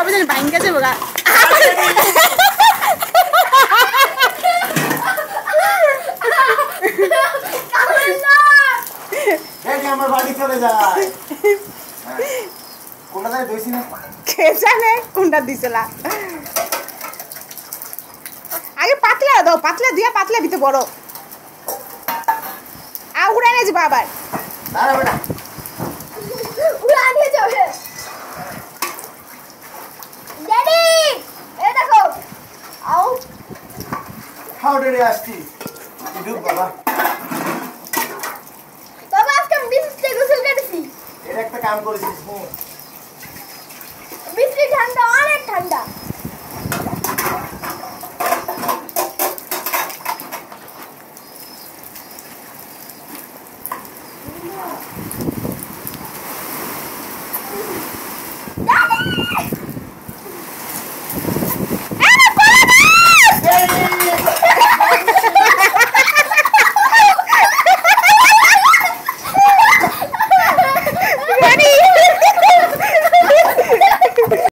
কবে জানি ভাঙ্গা যাবো গা আমার বাড়ি চলে যায় কোনটা যায় দইছি না কে জানে কোনটা দিছিল আগে পাতলা দাও পাতলা দিয়া পাতলা দিতে বড় উড়া নিয়ে যাবো আবার দাঁড়া বেটা উড়া নিয়ে যাবে ড্যাডি এ দেখো আও হাউ ডেরে আসছি ডুব বাবা বাবা আজকে বিস্তে গোসল করেছি এর একটা কাম করেছিস হুঁ বিস্তে ঠান্ডা অনেক ঠান্ডা